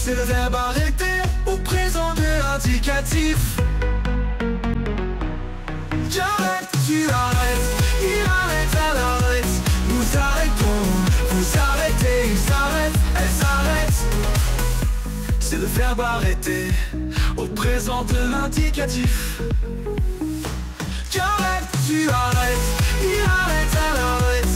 C'est le verbe arrêter au présent de l'indicatif. J'arrête, tu arrêtes, il arrête, elle arrête. Nous arrêtons, vous arrêtez, ils s'arrêtent, elles s'arrêtent. C'est le verbe arrêter au présent de l'indicatif. J'arrête, tu arrêtes, il arrête, elle arrête.